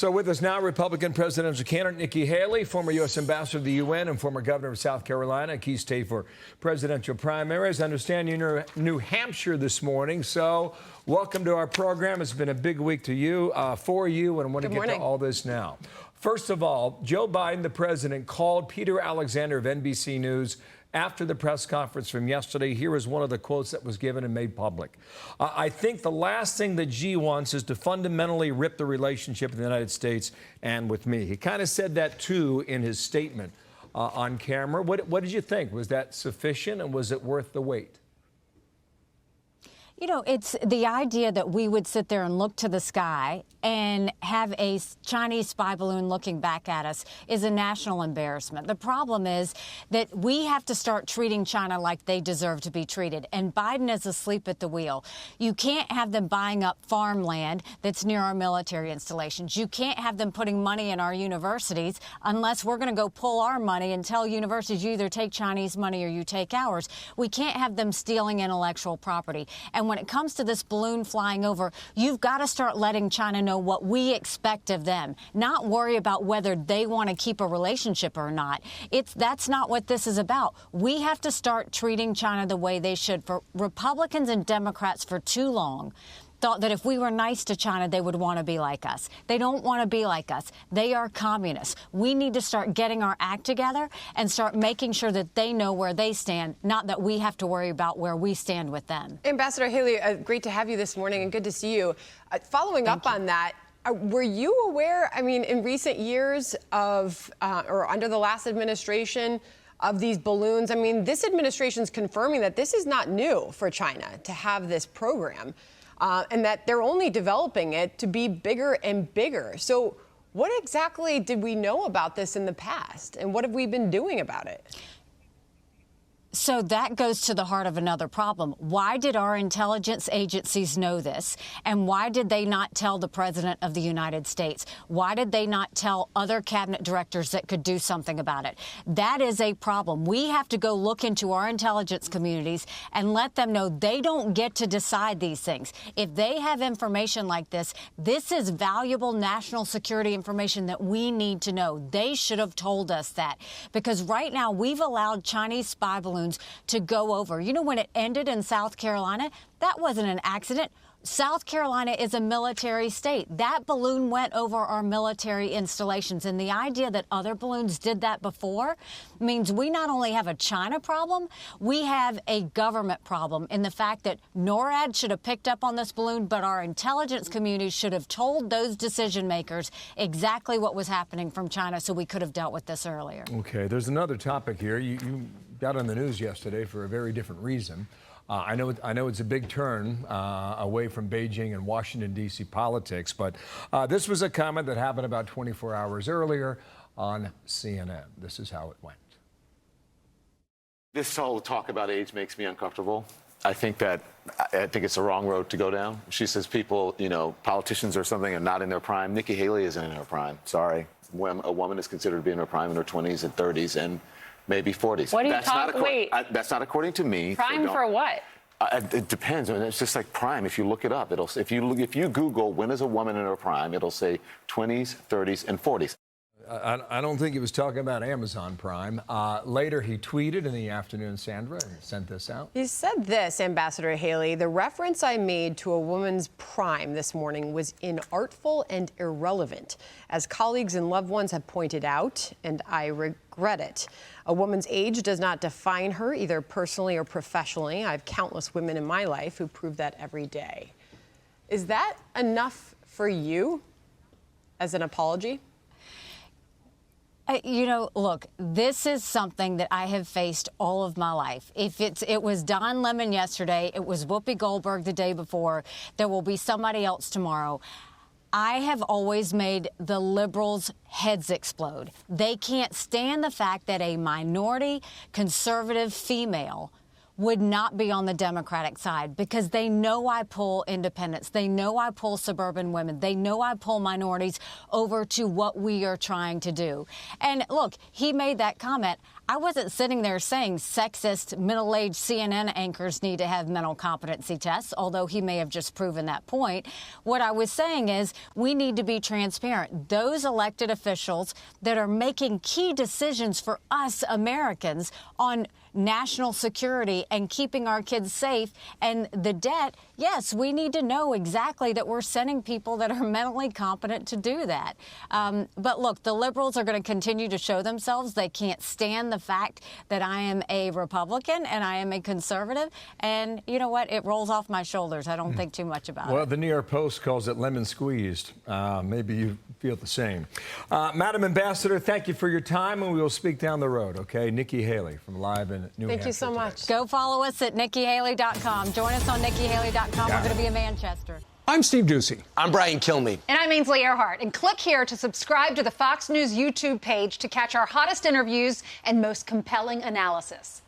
So with us now, Republican presidential candidate Nikki Haley, former U.S. ambassador to the UN and former governor of South Carolina, a key state for presidential primaries. I understand you're in New Hampshire this morning, so welcome to our program. It's been a big week for you, and I want to get to all this now. First of all, Joe Biden, the president, called Peter Alexander of NBC News after the press conference from yesterday. Here is one of the quotes that was given and made public. I think the last thing that G wants is to fundamentally rip the relationship with the United States and with me. He kind of said that, too, in his statement on camera. What did you think? Was that sufficient, and was it worth the wait? You know, it's the idea that we would sit there and look to the sky and have a Chinese spy balloon looking back at us is a national embarrassment. The problem is that we have to start treating China like they deserve to be treated. And Biden is asleep at the wheel. You can't have them buying up farmland that's near our military installations. You can't have them putting money in our universities unless we're going to go pull our money and tell universities you either take Chinese money or you take ours. We can't have them stealing intellectual property. And when it comes to this balloon flying over, you've got to start letting China know what we expect of them, not worry about whether they want to keep a relationship or not. That's not what this is about. We have to start treating China the way they should. For Republicans and Democrats for too long thought that if we were nice to China, they would want to be like us. They don't want to be like us. They are communists. We need to start getting our act together and start making sure that they know where they stand, not that we have to worry about where we stand with them. Ambassador Haley, great to have you this morning and good to see you. Following up on that, were you aware, I mean, in recent years of, or under the last administration, of these balloons? I mean, this administration's confirming that this is not new for China to have this program. And that they're only developing it to be bigger and bigger. So what exactly did we know about this in the past? And what have we been doing about it? So that goes to the heart of another problem. Why did our intelligence agencies know this? And why did they not tell the President of the United States? Why did they not tell other cabinet directors that could do something about it? That is a problem. We have to go look into our intelligence communities and let them know they don't get to decide these things. If they have information like this, this is valuable national security information that we need to know. They should have told us that, because right now we've allowed Chinese spy balloons to go over. You know, when it ended in South Carolina, that wasn't an accident. South Carolina is a military state. That balloon went over our military installations. And the idea that other balloons did that before means we not only have a China problem, we have a government problem in the fact that NORAD should have picked up on this balloon, but our intelligence community should have told those decision makers exactly what was happening from China, so we could have dealt with this earlier. Okay, there's another topic here. You got on the news yesterday for a very different reason. I know it's a big turn away from Beijing and Washington, D.C. politics, but this was a comment that happened about 24 hours earlier on CNN. This is how it went. This whole talk about age makes me uncomfortable. I think it's the wrong road to go down. She says people, you know, politicians or something are not in their prime. Nikki Haley isn't in her prime. Sorry. When a woman is considered to be in her prime in her 20s and 30s and maybe 40s. What are you talking? Wait. That's not according to me. Prime for what? It depends. I mean, it's just like prime. If you look it up, it'll. If you Google when is a woman in her prime, it'll say 20s, 30s, and 40s. I don't think he was talking about Amazon Prime. Later, he tweeted in the afternoon, Sandra, and sent this out. He said this, Ambassador Haley: the reference I made to a woman's prime this morning was inartful and irrelevant, as colleagues and loved ones have pointed out, and I regret it. A woman's age does not define her, either personally or professionally. I have countless women in my life who prove that every day. Is that enough for you as an apology? You know, look, this is something that I have faced all of my life. If it was Don Lemon yesterday, it was Whoopi Goldberg the day before, there will be somebody else tomorrow. I have always made the liberals' heads explode. They can't stand the fact that a minority conservative female would not be on the Democratic side because they know I pull independents. They know I pull suburban women. They know I pull minorities over to what we are trying to do. And look, he made that comment. I wasn't sitting there saying sexist, middle-aged CNN anchors need to have mental competency tests, although he may have just proven that point. What I was saying is we need to be transparent. Those elected officials that are making key decisions for us Americans on national security and keeping our kids safe and the debt, yes, we need to know exactly that we're sending people that are mentally competent to do that. But look, the liberals are going to continue to show themselves. They can't stand the fact that I am a Republican and I am a conservative. And you know what? It rolls off my shoulders. I don't think too much about it. Well, the New York Post calls it lemon squeezed. Maybe you feel the same. Madam Ambassador, thank you for your time, and we will speak down the road, okay? Nikki Haley from Live in New Hampshire. Thank you so much. Go follow us at NikkiHaley.com. Join us on NikkiHaley.com. We're going to be in Manchester. I'm Steve Ducey. I'm Brian Kilmeade. And I'm Ainsley Earhart. And click here to subscribe to the Fox News YouTube page to catch our hottest interviews and most compelling analysis.